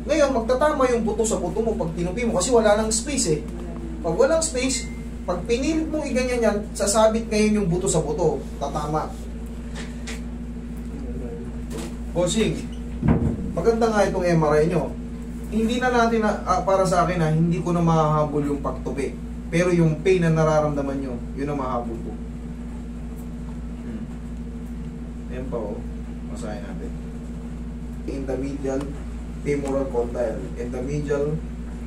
Ngayon, magtatama yung buto sa buto mo pag tinupi mo kasi wala nang space eh. Pag walang space, pag pinilit mong iganyan yan, sasabit ngayon yung buto sa buto. Tatama. Bossing, maganda nga itong MRI nyo. Hindi na natin, para sa akin hindi ko na mahahabol yung pagtupi. Pero yung pain na nararamdaman nyo, yun ang mahabol ko. Ayan pa oh, masahin natin. In the medial femoral condyle, in the medial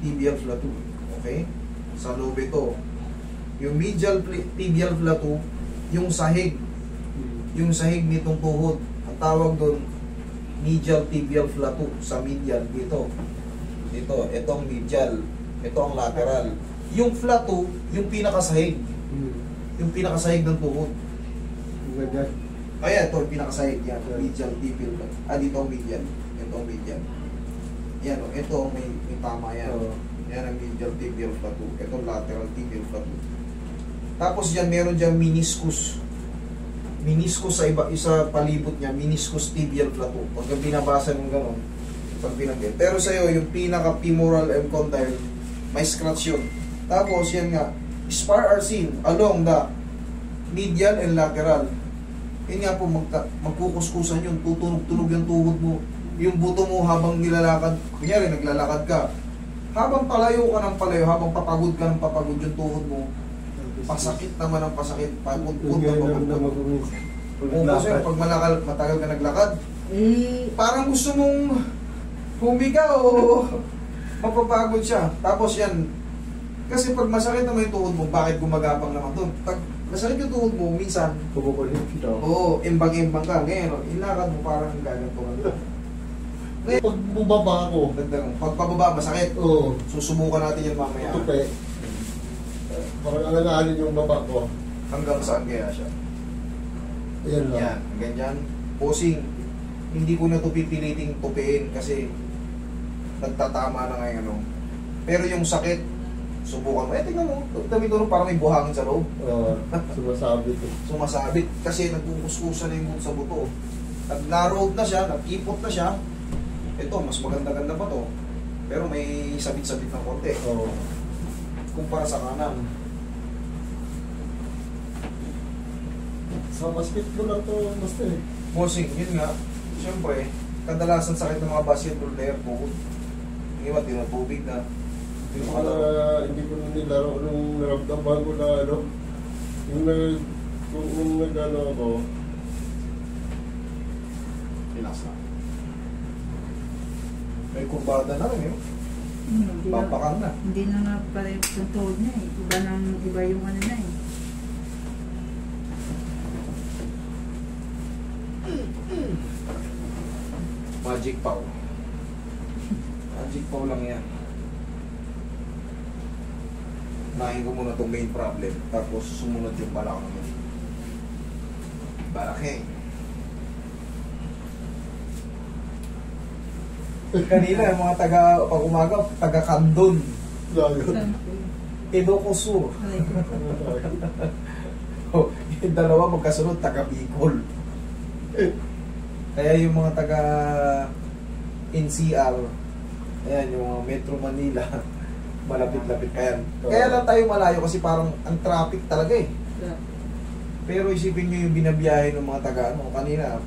tibial plateau. Okay? Sa loob ito. Yung medial tibial plateau, yung sahig. Yung sahig nitong tuhod. Ang tawag doon, medial tibial plateau. Sa medial, dito. Dito, itong medial. Ito ang lateral. Yung plateau, yung pinakasahig. Yung pinakasahig ng tuhod. Ayan, ito yung pinakasahig yan. Medial tibial plateau. Dito ang medial. Ito ang medial. Yan o, ito may tama yan. Yan ang medial tibial plateau. Ito lateral tibial plateau. Tapos dyan, meron dyan meniscus. Meniscus sa isa palibot niya, meniscus tibial plateau. Pag binabasa ng gano'n, pag binagyan. Pero sa'yo, yung pinaka-femoral and condyle, may scratch yun. Tapos yan nga, spar are seen along the medial and lateral. Yun nga po, magkukuskusan yun, tutunog-tunog yung tuhod mo. Yung buto mo habang nilalakad, kunyari naglalakad ka, habang palayo ka ng palayo, habang papagod ka ng papagod yung tuhod mo, pasakit naman ang pasakit, pagod-pud na pagod. Kasi pag matagal ka naglakad, parang gusto mong humiga o mapapagod siya. Tapos yan, kasi pag masakit naman yung tuhod mo, bakit gumagapang naman doon? Pag masakit yung tuhod mo, minsan, oo, imbang-imbang ka. Ngayon, ilakad mo parang gaganto ka. Pag bubaba ako, pag pababa, masakit. Oo. Susubukan natin yan mamaya. Tupi. Parang alalahanin yung baba ko. Hanggang saan kaya siya? Ayan lang. Yan, ganyan. Posing, hindi ko na ito pipiliting tupiin kasi nagtatama na ngayon. No? Pero yung sakit, subukan mo. Tingnan mo, dami-dami parang may buhangin sa loob. Sumasabit. Sumasabit kasi nagkukuskusan na yung buto sa buto. Nag-narrowed na siya, nag-ipot na siya. Ito, mas maganda-ganda pa to. Pero may sabit-sabit ng konti. Kumpara sa kanan. Sa basket ko lang to, basta eh. Bossing, yun nga. Siyempre, kadalasan sakit ng mga basketball player po. Yung iba, tinatubig na. Hindi ko nilaro nung naramdaman ko na ano. Yung nag-ano ako. Relax na. May kurbada na rin yun. Papakang na. Hindi na nga pala yung tuhod niya eh. Iba yung ano na eh. Magic Pow. Magic Pow lang yan. Nahin ko muna itong main problem. Tapos sumunod yung balakang mo. Balaking. Kanina yung mga pag umaga, taga-Kandon. Ilocos Sur. Yung dalawa magkasunod, taga-Bicol. Kaya yung mga taga-NCR, ayan, yung mga Metro Manila, malapit-lapit kayan. Kaya lang tayo malayo kasi parang ang traffic talaga eh. Pero isipin nyo yung binabiyahe ng mga taga-ano, kanina,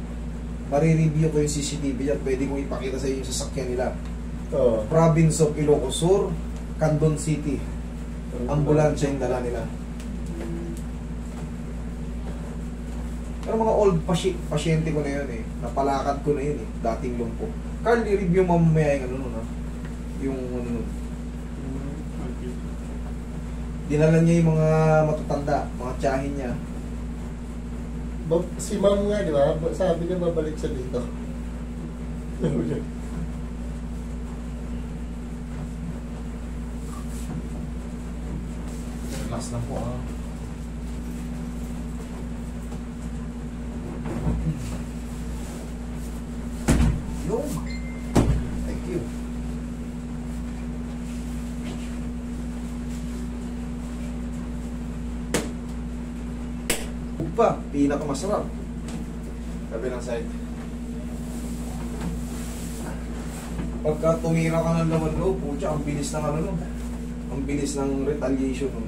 marireview ko yung CCTV yan, pwede kong ipakita sa iyo yung sasakyan nila. Province of Ilocos Sur, Kandon City. Ambulansya yung dala nila. Pero mga old pasyente ko na yun eh. Napalakad ko na yun eh. Dating lumpo. Carl, i-review mo mamaya yung ano nun ha. Yung ano nun. Dinala niya yung mga matatanda, mga tiyahin niya. Si ma'am nga, di ba? Sabi niya babalik siya dito. Relax na po ah. Yung. Thank you. Pa, pinakamasarap. Sabi ng side. Pagka tumira ka ng laman loob, putya, ang bilis ng ano nun. Ang bilis ng retaliation nun.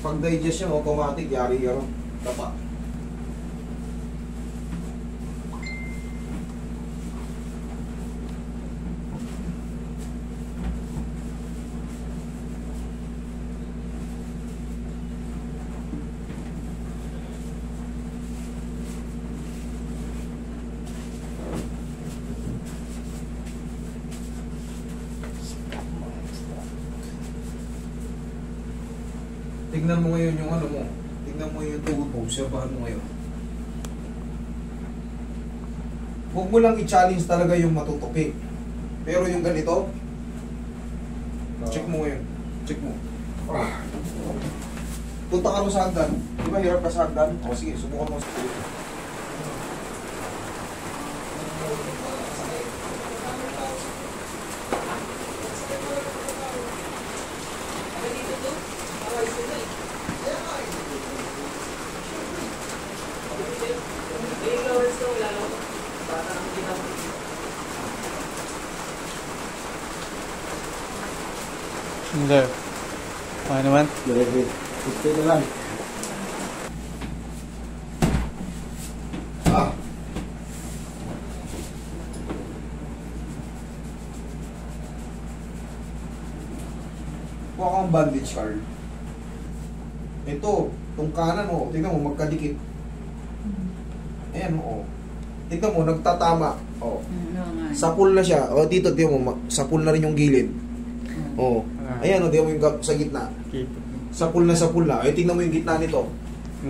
Pag digest yan, automatic, yari ka ron. Tapa. Tignan mo ngayon yung ano mo. Tignan mo yung tuhod mo. Obserbahan mo ngayon. Huwag mo lang i-challenge talaga yung matutupi. Pero yung ganito, check mo ngayon. Check mo. Punta ka mo sa hagdan. Di ba hirap ka sa hagdan? O sige, subukan mo sa tuloy. Hindi. Okay naman? Direct. Okay na lang. Ah! Kuha kang bandage, Carl. Ito, itong kanan mo, tingnan mo, magkadikit. Ayan, oo. Tingnan mo, nagtatama. Oo. Sapul na siya. O, dito, tingnan mo, sapul na rin yung gilid. Oo. Ayan, o, tingnan mo yung sa gitna. Sapul na. Ay, tingnan mo yung gitna nito.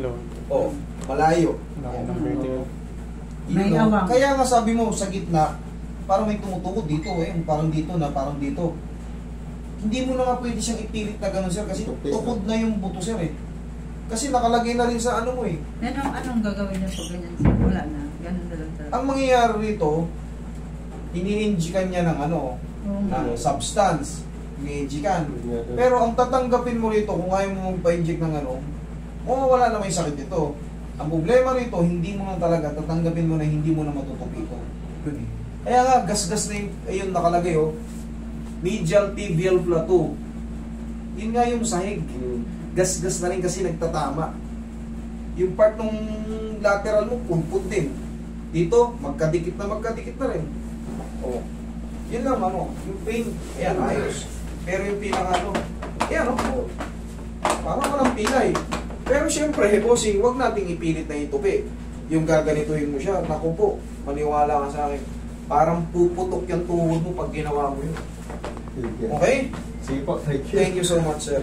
Low. Oo. Malayo. Laki ng Oo. vertigo. May Yun, awang. kaya nga sabi mo, sa gitna, parang may tumutukod dito, parang dito na, parang dito. Hindi mo na nga pwede siyang ipilit na gano'n, sir, kasi tukod na yung buto, sir, eh. Kasi nakalagay na rin sa ano mo, eh. Anong gagawin niya pag ganyan? Wala na. Ganun na lang talaga. Ang mangyayari rito, ini-injikan niya ng ano, Oo nga. ng substance. Ini-injikan. Pero ang tatanggapin mo rito, kung ayaw mo magpa-inject ng ano, wala na may sakit ito. Ang problema rito, hindi mo na talaga, tatanggapin mo na hindi mo na matutupi ito. Kaya nga, gasgas na yung, ayun nakalagay, oh. Medial tibial plateau. Yun nga yung sahig. Gasgas na rin kasi nagtatama. Yung part ng lateral mo, punpun din. Dito, magkadikit na rin. Oh. Yun lang, ano, yung pain, ayan, ayos. Pero yung pinaka, ano, ayan, oh, parang walang pilay. Pero syempre, bossing, huwag nating ipilit na itupi. Yung gaganituhin mo siya, naku po, maniwala ka sa akin. Parang puputok yung tuhod mo pag ginawa mo yun. Okay? Sige po, thank you. Thank you so much, sir.